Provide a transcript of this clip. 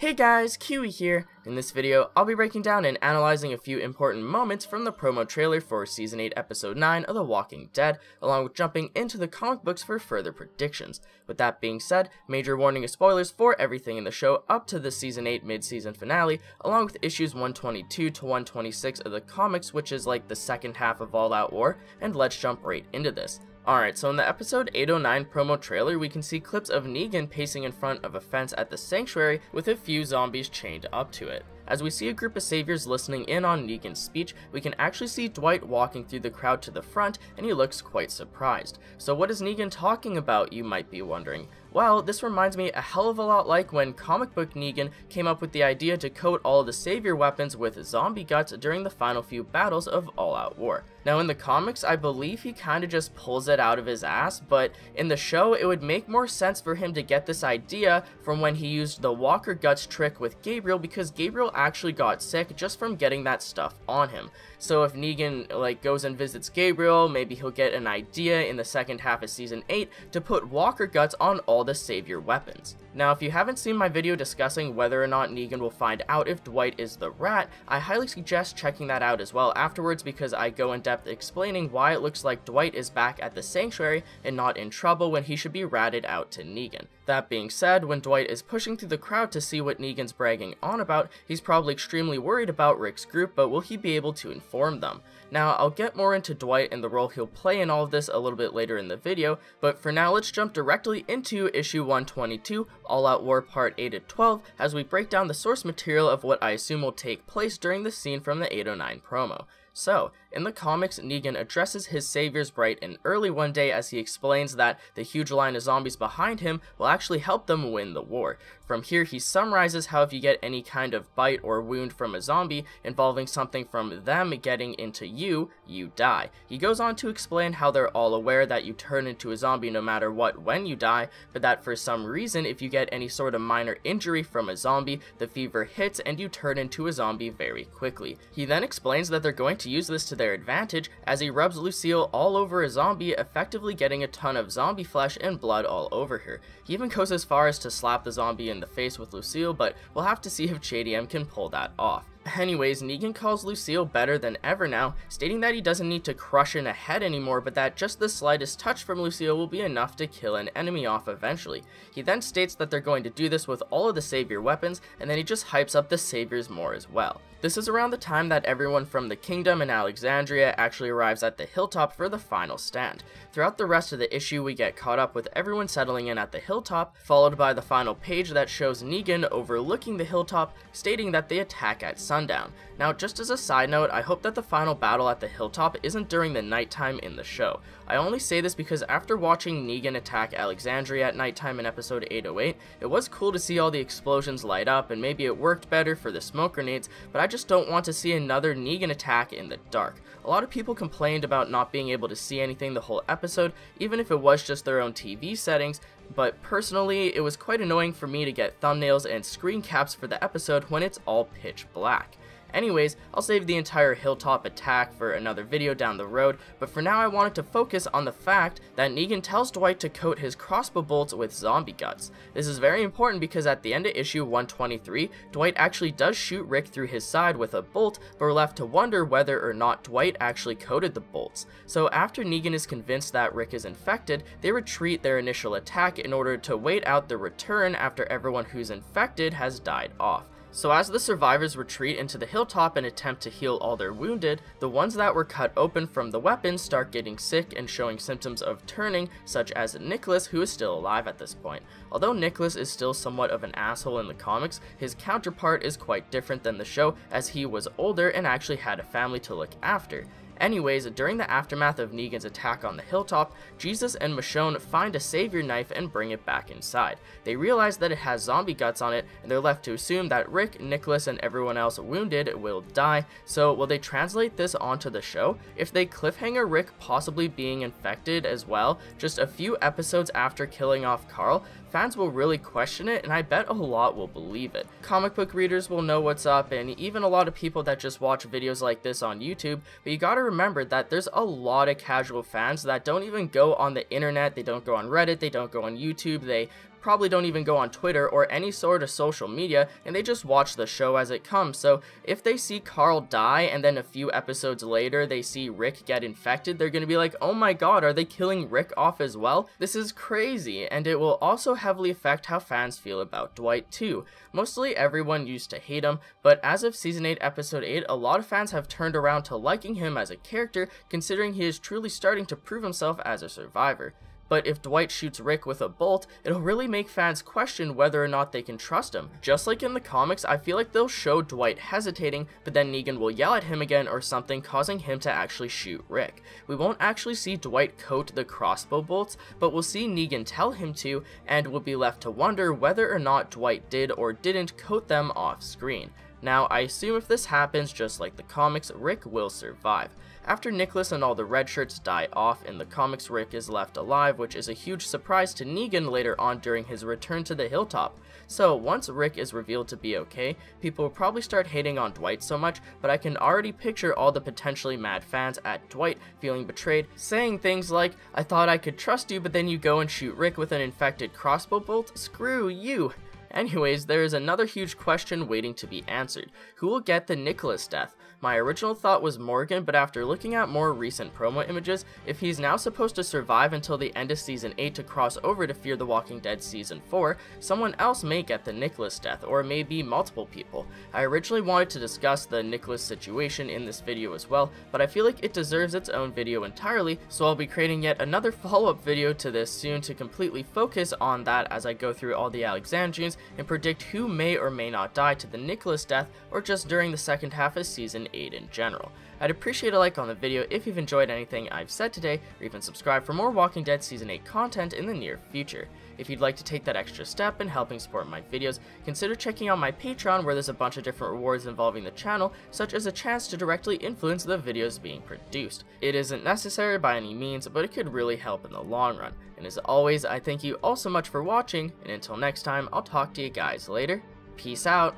Hey guys, Kiwi here. In this video, I'll be breaking down and analyzing a few important moments from the promo trailer for Season 8 Episode 9 of The Walking Dead, along with jumping into the comic books for further predictions. With that being said, major warning of spoilers for everything in the show up to the Season 8 mid-season finale, along with issues 122 to 126 of the comics, which is like the second half of All Out War, and let's jump right into this. Alright, so in the episode 809 promo trailer, we can see clips of Negan pacing in front of a fence at the sanctuary with a few zombies chained up to it. As we see a group of saviors listening in on Negan's speech, we can actually see Dwight walking through the crowd to the front, and he looks quite surprised. So what is Negan talking about, you might be wondering? Well, this reminds me a hell of a lot like when comic book Negan came up with the idea to coat all of the savior weapons with zombie guts during the final few battles of All Out War. Now in the comics, I believe he kinda just pulls it out of his ass, but in the show, it would make more sense for him to get this idea from when he used the Walker Guts trick with Gabriel, because Gabriel actually got sick just from getting that stuff on him. So if Negan goes and visits Gabriel, maybe he'll get an idea in the second half of Season 8 to put Walker Guts on all the savior weapons. Now if you haven't seen my video discussing whether or not Negan will find out if Dwight is the rat, I highly suggest checking that out as well afterwards, because I go in depth explaining why it looks like Dwight is back at the sanctuary and not in trouble when he should be ratted out to Negan. That being said, when Dwight is pushing through the crowd to see what Negan's bragging on about, he's probably extremely worried about Rick's group, but will he be able to inform them? Now, I'll get more into Dwight and the role he'll play in all of this a little bit later in the video, but for now let's jump directly into issue 122, All Out War Part 8 of 12, as we break down the source material of what I assume will take place during the scene from the 809 promo. So, in the comics, Negan addresses his saviors bright and early one day as he explains that the huge line of zombies behind him will actually help them win the war. From here, he summarizes how if you get any kind of bite or wound from a zombie involving something from them getting into you, you die. He goes on to explain how they're all aware that you turn into a zombie no matter what when you die, but that for some reason, if you get any sort of minor injury from a zombie, the fever hits and you turn into a zombie very quickly. He then explains that they're going to use this to their advantage as he rubs Lucille all over a zombie, effectively getting a ton of zombie flesh and blood all over her. He even goes as far as to slap the zombie in the face with Lucille, but we'll have to see if JDM can pull that off. Anyways, Negan calls Lucille better than ever now, stating that he doesn't need to crush in a head anymore, but that just the slightest touch from Lucille will be enough to kill an enemy off eventually. He then states that they're going to do this with all of the savior weapons, and then he just hypes up the saviors more as well. This is around the time that everyone from the Kingdom and Alexandria actually arrives at the hilltop for the final stand. Throughout the rest of the issue, we get caught up with everyone settling in at the hilltop, followed by the final page that shows Negan overlooking the hilltop, stating that they attack at sundown. Now, just as a side note, I hope that the final battle at the hilltop isn't during the nighttime in the show. I only say this because after watching Negan attack Alexandria at nighttime in episode 808, it was cool to see all the explosions light up, and maybe it worked better for the smoke grenades, but I just don't want to see another Negan attack in the dark. A lot of people complained about not being able to see anything the whole episode, even if it was just their own TV settings, but personally, it was quite annoying for me to get thumbnails and screen caps for the episode when it's all pitch black. Anyways, I'll save the entire hilltop attack for another video down the road, but for now I wanted to focus on the fact that Negan tells Dwight to coat his crossbow bolts with zombie guts. This is very important because at the end of issue 123, Dwight actually does shoot Rick through his side with a bolt, but we're left to wonder whether or not Dwight actually coated the bolts. So after Negan is convinced that Rick is infected, they retreat their initial attack in order to wait out the return after everyone who's infected has died off. So as the survivors retreat into the hilltop and attempt to heal all their wounded, the ones that were cut open from the weapons start getting sick and showing symptoms of turning, such as Nicholas, who is still alive at this point. Although Nicholas is still somewhat of an asshole in the comics, his counterpart is quite different than the show, as he was older and actually had a family to look after. Anyways, during the aftermath of Negan's attack on the hilltop, Jesus and Michonne find a savior knife and bring it back inside. They realize that it has zombie guts on it, and they're left to assume that Rick, Nicholas, and everyone else wounded will die. So will they translate this onto the show? If they cliffhanger Rick possibly being infected as well, just a few episodes after killing off Carl, fans will really question it, and I bet a lot will believe it. Comic book readers will know what's up, and even a lot of people that just watch videos like this on YouTube, but you gotta remember that there's a lot of casual fans that don't even go on the internet, they don't go on Reddit, they don't go on YouTube, they probably don't even go on Twitter or any sort of social media, and they just watch the show as it comes. So if they see Carl die and then a few episodes later they see Rick get infected, they're gonna be like, oh my god, are they killing Rick off as well? This is crazy. And it will also heavily affect how fans feel about Dwight too. Mostly everyone used to hate him, but as of season 8 episode 8, a lot of fans have turned around to liking him as a character, considering he is truly starting to prove himself as a survivor. But if Dwight shoots Rick with a bolt, it'll really make fans question whether or not they can trust him. Just like in the comics, I feel like they'll show Dwight hesitating, but then Negan will yell at him again or something, causing him to actually shoot Rick. We won't actually see Dwight coat the crossbow bolts, but we'll see Negan tell him to, and we'll be left to wonder whether or not Dwight did or didn't coat them off screen. Now, I assume if this happens, just like the comics, Rick will survive. After Nicholas and all the red shirts die off, in the comics Rick is left alive, which is a huge surprise to Negan later on during his return to the hilltop. So once Rick is revealed to be okay, people will probably start hating on Dwight so much, but I can already picture all the potentially mad fans at Dwight feeling betrayed, saying things like, I thought I could trust you, but then you go and shoot Rick with an infected crossbow bolt? Screw you! Anyways, there is another huge question waiting to be answered. Who will get the Nicholas death? My original thought was Morgan, but after looking at more recent promo images, if he's now supposed to survive until the end of season 8 to cross over to Fear the Walking Dead season 4, someone else may get the Nicholas death, or maybe multiple people. I originally wanted to discuss the Nicholas situation in this video as well, but I feel like it deserves its own video entirely, so I'll be creating yet another follow-up video to this soon to completely focus on that as I go through all the Alexandrians and predict who may or may not die to the Nicholas death, or just during the second half of season 8 in general. I'd appreciate a like on the video if you've enjoyed anything I've said today, or even subscribe for more Walking Dead season 8 content in the near future. If you'd like to take that extra step in helping support my videos, consider checking out my Patreon, where there's a bunch of different rewards involving the channel, such as a chance to directly influence the videos being produced. It isn't necessary by any means, but it could really help in the long run. And as always, I thank you all so much for watching, and until next time, I'll talk to you guys later. Peace out.